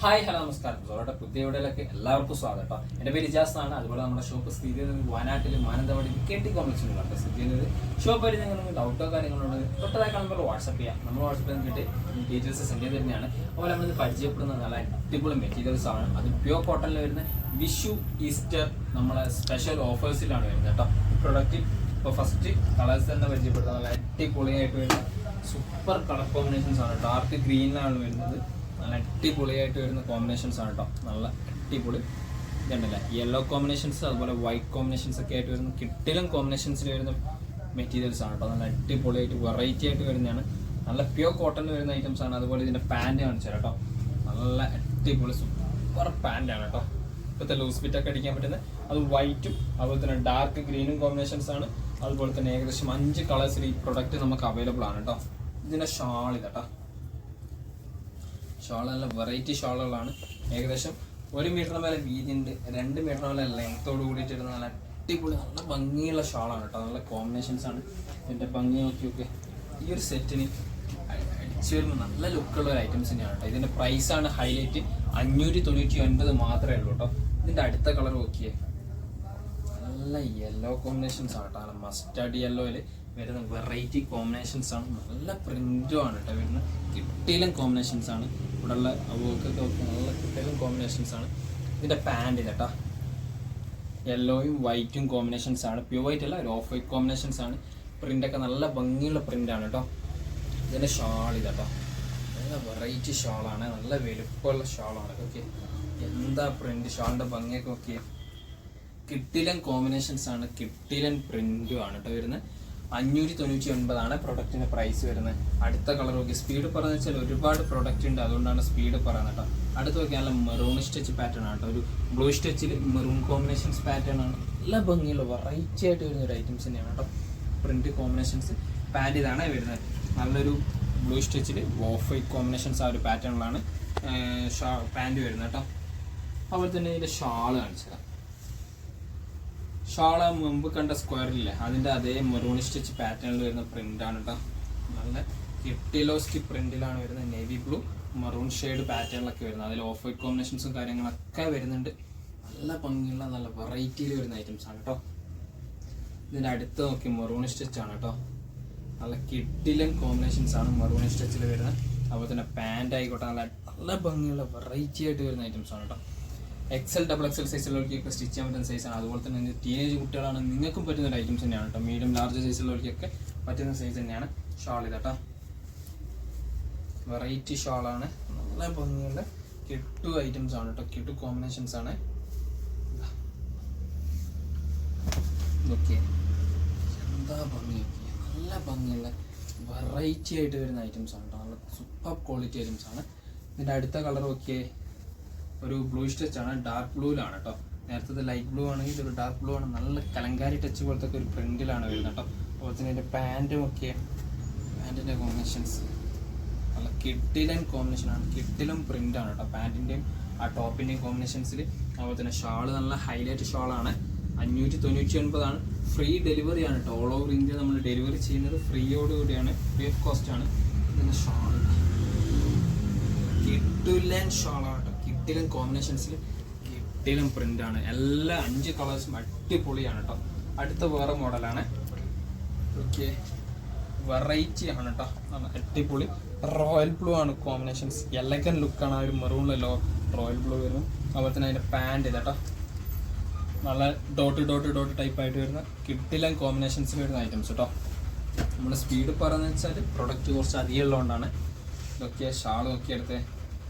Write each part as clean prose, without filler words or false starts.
Hi hello നമസ്കാരം. സോളയുടെ പുതിയ വീഡിയോയിലേക്ക് എല്ലാവർക്കും സ്വാഗതം കേട്ടോ. എൻ്റെ പേര് ഇജാസ് ആണ്. അതുപോലെ നമ്മുടെ ഷോപ്പ് സ്ഥിതി ചെയ്യുന്നത് വയനാട്ടിൽ മാനന്തവാടി KT കോംപ്ലക്സിലാണ് സ്ഥിതി ചെയ്യുന്നത്. ഷോപ്പ് ആയിട്ട് നിങ്ങൾ ഡൗട്ടോ കാര്യങ്ങളുണ്ട് തൊട്ടതായി കാണുമ്പോൾ വാട്സപ്പ് ചെയ്യാം. നമ്മൾ വാട്സപ്പിൽ കിട്ടി ഡീറ്റെയിൽസ് സെൻഡ് ചെയ്ത് തന്നെയാണ്. അതുപോലെ നമ്മളിത് പരിചയപ്പെടുന്ന നല്ല അടിപൊളി മെറ്റീരിയൽസ് ആണ്. അത് പ്യൂർ കോട്ടണിൽ വരുന്ന വിഷു ഈസ്റ്റർ നമ്മളെ സ്പെഷ്യൽ ഓഫേഴ്സിലാണ് വരുന്നത് കേട്ടോ. പ്രൊഡക്റ്റ് ഇപ്പോൾ ഫസ്റ്റ് കളേഴ്സ് തന്നെ പരിചയപ്പെടുത്തുന്ന നല്ല അടിപൊളിയായിട്ട് വരുന്ന സൂപ്പർ കളർ കോമ്പിനേഷൻസ് ആണ്. ഡാർക്ക് ഗ്രീനിലാണ് വരുന്നത്. നല്ല അടിപൊളിയായിട്ട് വരുന്ന കോമ്പിനേഷൻസ് ആണ് കേട്ടോ. നല്ല അടിപൊളി ഇതുണ്ടല്ലേ, യെല്ലോ കോമ്പിനേഷൻസ് അതുപോലെ വൈറ്റ് കോമ്പിനേഷൻസ് ഒക്കെ ആയിട്ട് വരുന്ന കിട്ടിലും കോമ്പിനേഷൻസിൽ വരുന്ന മെറ്റീരിയൽസ് ആണ് കേട്ടോ. നല്ല അടിപൊളിയായിട്ട് വെറൈറ്റി ആയിട്ട് വരുന്നതാണ്. നല്ല പ്യൂർ കോട്ടണിൽ വരുന്ന ഐറ്റംസ് ആണ്. അതുപോലെ ഇതിൻ്റെ പാൻറ് കാണിച്ചു തരാം കേട്ടോ. നല്ല അടിപൊളി സൂപ്പർ പാൻറ്റാണ് കേട്ടോ. ഇപ്പോഴത്തെ ലൂസ് ഫിറ്റ് ഒക്കെ അടിക്കാൻ പറ്റുന്നത് അത് വൈറ്റും അതുപോലെ തന്നെ ഡാർക്ക് ഗ്രീനും കോമ്പിനേഷൻസ് ആണ്. അതുപോലെ തന്നെ ഏകദേശം 5 കളേഴ്സിൽ ഈ പ്രൊഡക്റ്റ് നമുക്ക് അവൈലബിൾ ആണ് കേട്ടോ. ഇതിൻ്റെ ഷാൾ ഇതാട്ടോ. ഷാൾ നല്ല വെറൈറ്റി ഷാളുകളാണ്. ഏകദേശം 1 മീറ്ററിന് മേലെ വീതിയുണ്ട്, 2 മീറ്ററിന് മേലെ ലെങ്ത്തോട് കൂടിയിട്ട് ഇരുന്ന നല്ല അടിപൊളി നല്ല ഭംഗിയുള്ള ഷാളാണ് കേട്ടോ. നല്ല കോമ്പിനേഷൻസ് ആണ്. ഇതിൻ്റെ ഭംഗി നോക്കിയൊക്കെ ഈ ഒരു സെറ്റിന് അടിച്ചു വരുമ്പോൾ നല്ല ലുക്കുള്ള ഒരു ഐറ്റംസ് തന്നെയാണ് കേട്ടോ. ഇതിൻ്റെ പ്രൈസാണ് ഹൈലൈറ്റ്. 599 മാത്രമേ ഉള്ളൂ കേട്ടോ. ഇതിൻ്റെ അടുത്ത കളർ നോക്കിയേ, നല്ല യെല്ലോ കോമ്പിനേഷൻസ് ആണ് കേട്ടോ. നല്ല മസ്റ്റാർഡ് യെല്ലോയിൽ വരുന്ന വെറൈറ്റി കോമ്പിനേഷൻസ് ആണ്. നല്ല പ്രിന്റും ആണ് കേട്ടോ വരുന്നത്. കിട്ടിയിലും കോമ്പിനേഷൻസ് ആണ്. ഇവിടെ ഉള്ള വർക്കൊക്കെ നല്ല കിട്ടിയിലും കോമ്പിനേഷൻസ് ആണ്. ഇതിൻ്റെ പാൻറ് കേട്ടോ യെല്ലോയും വൈറ്റും കോമ്പിനേഷൻസ് ആണ്. പ്യൂർ വൈറ്റ് അല്ല, ഒരു ഓഫ് വൈറ്റ് കോമ്പിനേഷൻസ് ആണ്. പ്രിൻ്റൊക്കെ നല്ല ഭംഗിയുള്ള പ്രിൻ്റാണ് കേട്ടോ. ഇതിൻ്റെ ഷാൾ കേട്ടോ, നല്ല വെറൈറ്റി ഷാളാണ്. നല്ല വലുപ്പമുള്ള ഷാളാണ്. ഓക്കെ, എന്താ പ്രിന്റ്, ഷാളിൻ്റെ ഭംഗിയൊക്കെ ഓക്കെ. കിട്ടിലൻ കോമ്പിനേഷൻസ് ആണ്, കിട്ടിലൻ പ്രിന്റും ആണ് കേട്ടോ വരുന്നത്. 599 ആണ് പ്രൊഡക്റ്റിൻ്റെ പ്രൈസ് വരുന്നത്. അടുത്ത കളർ നോക്കി. സ്പീഡ് പറയുന്നത് വെച്ചാൽ ഒരുപാട് പ്രൊഡക്റ്റ് ഉണ്ട്, അതുകൊണ്ടാണ് സ്പീഡ് പറയുന്നത് കേട്ടോ. അടുത്ത് നോക്കി നല്ല മെറൂൺ സ്റ്റിച്ച് പാറ്റേൺ ആണ് കേട്ടോ. ഒരു ബ്ലൂ സ്റ്റിച്ചിൽ മെറൂൺ കോമ്പിനേഷൻസ് പാറ്റേൺ ആണ്. നല്ല ഭംഗിയുള്ള വെറൈറ്റി ആയിട്ട് വരുന്ന ഒരു ഐറ്റംസ് തന്നെയാണ് കേട്ടോ. Print combinations. പാൻറ് ഇതാണ് വരുന്നത്. നല്ലൊരു ബ്ലൂ സ്റ്റിച്ചിൽ ഓഫ് വൈറ്റ് കോമ്പിനേഷൻസ് ആ ഒരു പാറ്റേണിലാണ് പാൻറ് വരുന്നത് കേട്ടോ. അതുപോലെ തന്നെ ഇതിൻ്റെ ഷാൾ കാണിച്ചത്, ഷാള് മുമ്പ് കണ്ട സ്ക്വയറില്ലേ അതിൻ്റെ അതേ മെറൂൺ സ്റ്റിച്ച് പാറ്റേണിൽ വരുന്ന പ്രിൻ്റാണ് കേട്ടോ. നല്ല കിട്ടിലോസ്റ്റി പ്രിന്റിലാണ് വരുന്നത്. നേവി ബ്ലൂ മെറൂൺ ഷെയ്ഡ് പാറ്റേണിലൊക്കെ വരുന്നത്. അതിൽ ഓഫ് വൈറ്റ് കോമ്പിനേഷൻസും കാര്യങ്ങളൊക്കെ വരുന്നുണ്ട്. നല്ല ഭംഗിയുള്ള നല്ല വെറൈറ്റിയിൽ വരുന്ന ഐറ്റംസ് ആണ് കേട്ടോ. ഇതിൻ്റെ അടുത്ത് നോക്കി മെറൂൺ സ്റ്റിച്ച് ആണ് കേട്ടോ. നല്ല കിട്ടിലൻ കോമ്പിനേഷൻസ് ആണ് മെറൂൺ സ്റ്റിച്ചിൽ വരുന്നത്. അതുപോലെ തന്നെ പാൻറ് ആയിക്കോട്ടെ നല്ല നല്ല ഭംഗിയുള്ള വെറൈറ്റി ആയിട്ട് വരുന്ന ഐറ്റംസ് ആണ് കേട്ടോ. XL XXL സൈസിലുള്ളവർക്കൊക്കെ സ്റ്റിച്ച് ചെയ്യാൻ പറ്റുന്ന സൈസാണ്. അതുപോലെ തന്നെ ടീനേജ് കുട്ടികളാണ്, നിങ്ങൾക്കും പറ്റുന്ന ഒരു ഐറ്റംസ് തന്നെയാണ് കേട്ടോ. മീഡിയം ലാർജ് സൈസിലുള്ളവർക്കൊക്കെ പറ്റുന്ന സൈസ് തന്നെയാണ്. ഷാൾ ഇതാട്ടോ, വെറൈറ്റി ഷാളാണ്. നല്ല ഭംഗിയുള്ള കിട്ടു ഐറ്റംസ് ആണ് കേട്ടോ. കിട്ടു കോമ്പിനേഷൻസ് ആണ്. ഓക്കെ, എന്താ ഭംഗി, നല്ല ഭംഗിയുള്ള വെറൈറ്റി ആയിട്ട് വരുന്ന ഐറ്റംസ് ആണ് കേട്ടോ. നല്ല സൂപ്പർ ക്വാളിറ്റി ഐറ്റംസ് ആണ്. ഇതിൻ്റെ അടുത്ത കളർ നോക്കിയേ, ഒരു ബ്ലൂ സ്റ്റിച്ച് ആണ്. ഡാർക്ക് ബ്ലൂവിലാണ് കേട്ടോ. നേരത്തെ ലൈറ്റ് ബ്ലൂ ആണെങ്കിൽ ഇതൊരു ഡാർക്ക് ബ്ലൂ ആണ്. നല്ല കലങ്കാരി ടച്ച് പോലത്തെ ഒരു പ്രിന്റിലാണ് വരുന്നത് കേട്ടോ. അതുപോലെ തന്നെ ഇതിൻ്റെ പാൻറ്റും ഒക്കെ, പാൻറ്റിൻ്റെ കോമ്പിനേഷൻസ് നല്ല കിട്ടിലൻ കോമ്പിനേഷനാണ്. കിട്ടിലും പ്രിൻ്റാണ് കേട്ടോ പാൻറ്റിൻ്റെയും ആ ടോപ്പിൻ്റെയും കോമ്പിനേഷൻസിൽ. അതുപോലെ തന്നെ ഷാള് നല്ല ഹൈലൈറ്റ് ഷാളാണ്. 599 ആണ്. ഫ്രീ ഡെലിവറി ആണ് കേട്ടോ. ഓൾ ഓവർ ഇന്ത്യ നമ്മൾ ഡെലിവറി ചെയ്യുന്നത് ഫ്രീയോടുകൂടിയാണ്, ഫ്രീ ഓഫ് കോസ്റ്റ് ആണ്. ഇതിൻ്റെ ഷാൾ കിട്ടിലൻ ഷാളാണ് കേട്ടോ. കിട്ടിലും കോമ്പിനേഷൻസിൽ കിട്ടിലും പ്രിൻ്റാണ്. എല്ലാ 5 കളേഴ്സും അടിപൊളിയാണ് കേട്ടോ. അടുത്ത വേറെ മോഡലാണ്. ഓക്കെ, വെറൈറ്റി ആണ് കേട്ടോ. അടിപൊളി റോയൽ ബ്ലൂ ആണ് കോമ്പിനേഷൻസ്. എലഗൻ ലുക്കാണ്. ആ ഒരു മെറൂണിലല്ലോ റോയൽ ബ്ലൂ വരുന്നു. അതുപോലെ തന്നെ അതിൻ്റെ പാൻറ് ഇതാട്ടോ. നല്ല ഡോട്ട് ടൈപ്പ് ആയിട്ട് വരുന്ന കിട്ടിലൻ കോമ്പിനേഷൻസിൽ വരുന്ന ഐറ്റംസ് കേട്ടോ. നമ്മുടെ സ്പീഡ് പറയുന്നത് വെച്ചാൽ പ്രൊഡക്റ്റ് കുറച്ച് അധികം ഉള്ളതുകൊണ്ടാണ്. ഇതൊക്കെ ഷാൾ നോക്കിയെടുത്ത്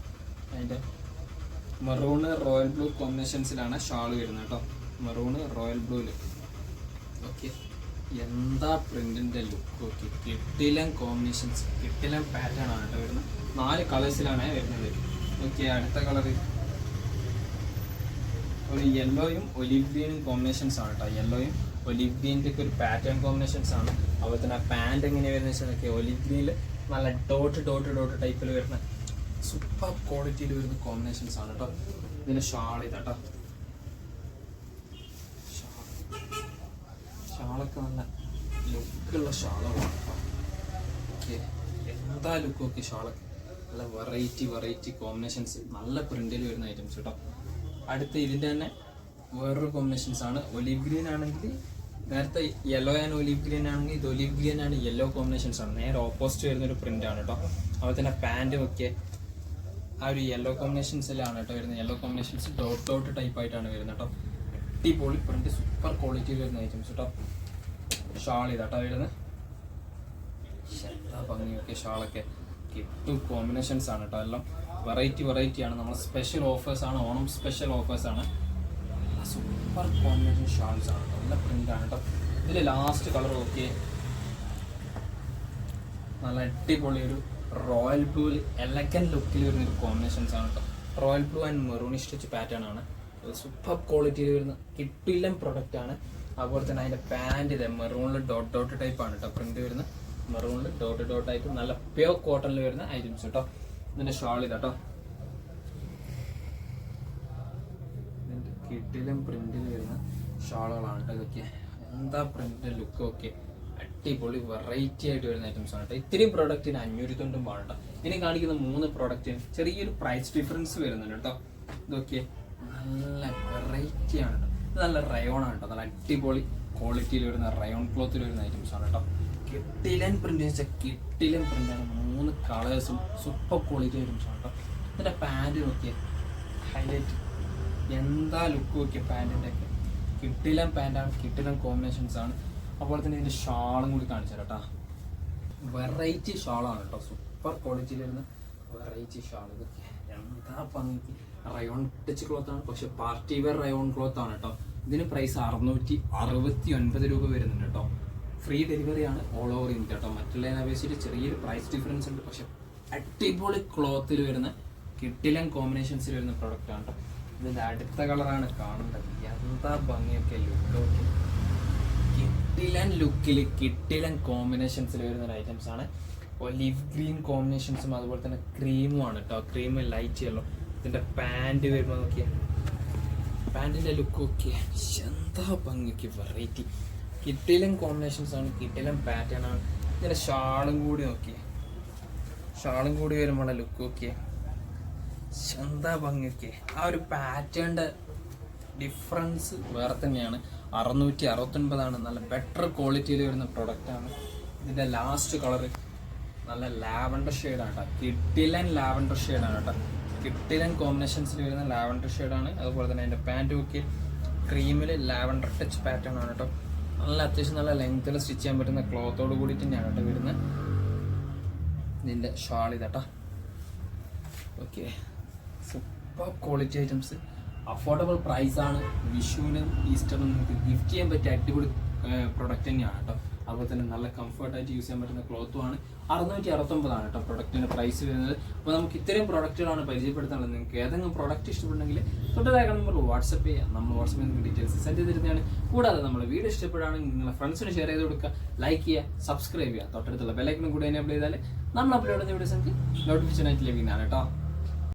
അതിൻ്റെ മെറൂണ് റോയൽ ബ്ലൂ കോമ്പിനേഷൻസിലാണ് ഷാൾ വരുന്നത് കേട്ടോ. Maroon royal ബ്ലൂവിൽ. ഓക്കെ, എന്താ പ്രിന്റിൻ്റെ ലുക്ക് നോക്കി. കിട്ടിലൻ കോമ്പിനേഷൻസ്, കിട്ടിലൻ പാറ്റേൺ ആണ് കേട്ടോ വരുന്നത്. 4 കളേഴ്സിലാണ് വരുന്നത്. ഓക്കെ, അടുത്ത കളർ ഒരു യെല്ലോയും ഒലിവ് ഗ്രീനും കോമ്പിനേഷൻസ് ആണ് കേട്ടോ. യെല്ലോയും ഒലിവ് ഗ്രീൻ്റെ ഒക്കെ ഒരു പാറ്റേൺ കോമ്പിനേഷൻസ് ആണ്. അതുപോലെ തന്നെ പാൻറ് എങ്ങനെയാണ് വരുന്നത് വെച്ചാൽ ഒലിവ് ഗ്രീനിൽ നല്ല ഡോട്ട് ടൈപ്പിൽ വരുന്ന സൂപ്പർ ക്വാളിറ്റിയിൽ വരുന്ന കോമ്പിനേഷൻസ് ആണ് കേട്ടോ. ഇതിൻ്റെ ഷാൾ ഇതാട്ടോ. ഷാളൊക്കെ നല്ല ലുക്കുള്ള ഷാളാണ് കേട്ടോ. ഓക്കെ, എന്താ ലുക്ക് നോക്കി ഷാളൊക്കെ. നല്ല വെറൈറ്റി കോമ്പിനേഷൻസ്, നല്ല പ്രിന്റിൽ വരുന്ന ഐറ്റംസ് കേട്ടോ. അടുത്ത ഇതിൻ്റെ തന്നെ വേറൊരു കോമ്പിനേഷൻസ് ആണ്. ഒലീവ് ഗ്രീൻ ആണെങ്കിൽ നേരത്തെ യെല്ലോ ആൻഡ് ഒലീവ് ഗ്രീൻ ആണെങ്കിൽ ഇത് ഒലീവ് ഗ്രീൻ ആണ് യെല്ലോ കോമ്പിനേഷൻസ് ആണ്. നേരെ ഓപ്പോസിറ്റ് വരുന്നൊരു പ്രിന്റ് ആണ് കേട്ടോ. അതുപോലെ തന്നെ പാൻറ്റും ഒക്കെ ആ ഒരു യെല്ലോ കോമ്പിനേഷൻസിലാണ് കേട്ടോ വരുന്നത്. യെല്ലോ കോമ്പിനേഷൻസ് ഡോട്ട് ടൈപ്പ് ആയിട്ടാണ് വരുന്നത് കേട്ടോ. അടിപൊളി പ്രിന്റ്, സൂപ്പർ ക്വാളിറ്റിയിൽ വരുന്ന ഐറ്റംസ് കേട്ടോ. ഷാൾ ഇതാട്ടോ വരുന്നത്. ഭംഗിയൊക്കെ ഷാളൊക്കെ കിട്ടും കോമ്പിനേഷൻസ് ആണ് കേട്ടോ. എല്ലാം വെറൈറ്റി ആണ്. നമ്മൾ സ്പെഷ്യൽ ഓഫേഴ്സ് ആണ്, ഓണം സ്പെഷ്യൽ ഓഫേഴ്സ് ആണ്. സൂപ്പർ കോമ്പിനേഷൻ ഷാൾസ് ആണ് കേട്ടോ. നല്ല പ്രിന്റ് ആണ് കേട്ടോ. ഇതിൽ ലാസ്റ്റ് കളർ നോക്കിയേ, നല്ല അടിപൊളി ഒരു റോയൽ ബ്ലൂവിൽ എലഗൻ ലുക്കിൽ വരുന്നൊരു കോമ്പിനേഷൻസ് ആണ് കേട്ടോ. Royal blue and maroon stitch pattern ആണ്. സൂപ്പർ ക്വാളിറ്റിയിൽ വരുന്ന കിട്ടില്ലം പ്രൊഡക്റ്റ് ആണ്. അതുപോലെ തന്നെ അതിൻ്റെ പാൻറ് ഇത് മെറൂണിൽ ഡോട്ട് ടൈപ്പ് ആണ് കേട്ടോ പ്രിന്റ് വരുന്നത്. മെറൂണിൽ ഡോട്ട് ആയിട്ട് നല്ല പ്യോർ കോട്ടണിൽ വരുന്ന ഐറ്റംസ് കേട്ടോ. ഇതിൻ്റെ ഷാൾ ഇതാട്ടോ. ഇതിൻ്റെ കിട്ടില്ലം പ്രിന്റിൽ വരുന്ന ഷാളുകളാണ് കേട്ടോ ഇതൊക്കെ. എന്താ പ്രിന്റ് ലുക്ക് ഒക്കെ അടിപൊളി വെറൈറ്റി ആയിട്ട് വരുന്ന ഐറ്റംസ് ആണ് കേട്ടോ. ഇത്രയും പ്രോഡക്റ്റിന് 590 വേണ്ട. ഇനി കാണിക്കുന്ന 3 പ്രോഡക്റ്റിന് ചെറിയൊരു പ്രൈസ് ഡിഫറൻസ് വരുന്നുണ്ട് കേട്ടോ. ഇതൊക്കെ നല്ല വെറൈറ്റി ആണ് കേട്ടോ. ഇത് നല്ല റയോൺ ആണ് കേട്ടോ. നല്ല അടിപൊളി ക്വാളിറ്റിയിൽ വരുന്ന റയോൺ ക്ലോത്തിൽ വരുന്ന ഐറ്റംസ് ആണ് കേട്ടോ. കിട്ടിലൻ പ്രിന്റ് വെച്ചാൽ കിട്ടിലൻ പ്രിന്റാണ്. 3 കളേഴ്സും സൂപ്പർ ക്വാളിറ്റി ഐറ്റംസ് ആണ് കേട്ടോ. ഇതിൻ്റെ പാൻറ് നോക്കിയാൽ ഹൈലൈറ്റ്, എന്താ ലുക്ക് നോക്കിയാൽ പാൻറ്റിൻ്റെ ഒക്കെ കിട്ടിലൻ പാൻറ്റാണ്, കിട്ടിലൻ കോമ്പിനേഷൻസ് ആണ്. അതുപോലെ തന്നെ ഇതിൻ്റെ ഷാളും കൂടി കാണിച്ചു കേട്ടോ. വെറൈറ്റി ഷാളാണ് കേട്ടോ. സൂപ്പർ ക്വാളിറ്റിയിൽ വരുന്ന വെറൈറ്റി ഷാൾ. ഇതൊക്കെ എന്താ ഭംഗി. റയോൺ ടച്ച് ക്ലോത്ത് ആണ്, പക്ഷെ പാർട്ടി വെയർ റയോൺ ക്ലോത്ത് ആണ് കേട്ടോ. ഇതിന് പ്രൈസ് 669 രൂപ വരുന്നുണ്ട് കേട്ടോ. ഫ്രീ ഡെലിവറി ആണ് ഓൾ ഓവർ ഇന്ത്യ കേട്ടോ. മറ്റുള്ളതിനെ അപേക്ഷിച്ചിട്ട് ചെറിയൊരു പ്രൈസ് ഡിഫറൻസ് ഉണ്ട്, പക്ഷെ അടിപൊളി ക്ലോത്തിൽ വരുന്ന കിട്ടിലൻ കോമ്പിനേഷൻസിൽ വരുന്ന പ്രൊഡക്റ്റ് ആണ് കേട്ടോ. ഇതിൻ്റെ അടുത്ത കളറാണ് കാണേണ്ടത്. എന്താ ഭംഗിയൊക്കെ ലുക്ക്, കിട്ടിലൻ ലുക്കിൽ കിട്ടിലൻ കോമ്പിനേഷൻസിൽ വരുന്ന ഐറ്റംസ് ആണ്. ഒലിവ് ഗ്രീൻ കോമ്പിനേഷൻസും അതുപോലെ തന്നെ ക്രീമും ആണ് കേട്ടോ. Cream light yellow. ഇതിൻ്റെ പാൻറ് വരുമ്പോൾ നോക്കിയാൽ പാൻറ്റിൻ്റെ ലുക്ക് നോക്കിയാൽ എന്താ ഭംഗിയൊക്കെ വെറൈറ്റി കിട്ടിലൻ കോമ്പിനേഷൻസ് ആണ്, കിട്ടിലൻ പാറ്റേൺ ആണ്. ഇതിൻ്റെ ഷാളും കൂടി നോക്കിയേ, ഷാളും കൂടി വരുമ്പോൾ ലുക്ക് നോക്കിയേ എന്താ ഭംഗിയൊക്കെ. ആ ഒരു പാറ്റേണിൻ്റെ ഡിഫറൻസ് വേറെ തന്നെയാണ്. 669 നല്ല ബെറ്റർ ക്വാളിറ്റിയിൽ വരുന്ന പ്രൊഡക്റ്റാണ്. ഇതിൻ്റെ ലാസ്റ്റ് കളറ് നല്ല ലാവൻഡർ ഷെയ്ഡാണ് കേട്ടോ. കിട്ടിലൻ ലാവൻഡർ ഷെയ്ഡാണ് കേട്ടോ. കിട്ടിലൻ കോമ്പിനേഷൻസിൽ വരുന്ന ലാവൻഡർ ഷെയ്ഡാണ്. അതുപോലെ തന്നെ അതിൻ്റെ പാൻറ്റ് ഒക്കെ ക്രീമിൽ ലാവൻഡർ ടച്ച് പാറ്റേൺ ആണ് കേട്ടോ. നല്ല അത്യാവശ്യം നല്ല ലെങ്ത്തിൽ സ്റ്റിച്ച് ചെയ്യാൻ പറ്റുന്ന ക്ലോത്തോട് കൂടി തന്നെയാണ് കേട്ടോ വരുന്നത്. ഇതിൻ്റെ ഷാൾ ഇതാട്ടോ. Okay, super quality items, affordable പ്രൈസാണ്. വിഷുവിനും ഈസ്റ്ററിനും നിങ്ങൾക്ക് ഗിഫ്റ്റ് ചെയ്യാൻ പറ്റിയ അടിപൊളി പ്രൊഡക്റ്റ് തന്നെയാണ് കേട്ടോ. അതുപോലെ തന്നെ നല്ല കംഫർട്ടായിട്ട് യൂസ് ചെയ്യാൻ പറ്റുന്ന ക്ലോത്തുമാണ്. 669 കേട്ടോ പ്രൊഡക്റ്റിൻ്റെ പ്രൈസ് വരുന്നത്. അപ്പോൾ നമുക്ക് ഇത്രയും പ്രൊഡക്റ്റുകളാണ് പരിചയപ്പെടുത്താനുള്ളത്. നിങ്ങൾക്ക് ഏതെങ്കിലും പ്രൊഡക്റ്റ് ഇഷ്ടപ്പെടുന്നെങ്കിൽ തൊട്ടതായ നമ്പർ വാട്സപ്പ് ചെയ്യാം. നമ്മൾ വാട്സപ്പിൽ നിന്ന് ഡീറ്റെയിൽസ് സെൻഡ് ചെയ്തിരുന്നതാണ്. കൂടാതെ നമ്മുടെ വീഡിയോ ഇഷ്ടപ്പെടുകയാണെങ്കിൽ നിങ്ങളുടെ ഫ്രണ്ട്സിന് ഷെയർ ചെയ്ത് കൊടുക്കുക, ലൈക്ക് ചെയ്യുക, സബ്സ്ക്രൈബ് ചെയ്യുക. തൊട്ടടുത്തുള്ള ബെല്ലൈക്കനും കൂടി എനേബിൾ ചെയ്താൽ നമ്മൾ അപ്ലോഡ് ചെയ്യുന്ന വീഡിയോസ് നിങ്ങൾക്ക് നോട്ടിഫിക്കേഷൻ ആയിട്ട് ലഭിക്കുന്നതാണ് കേട്ടോ.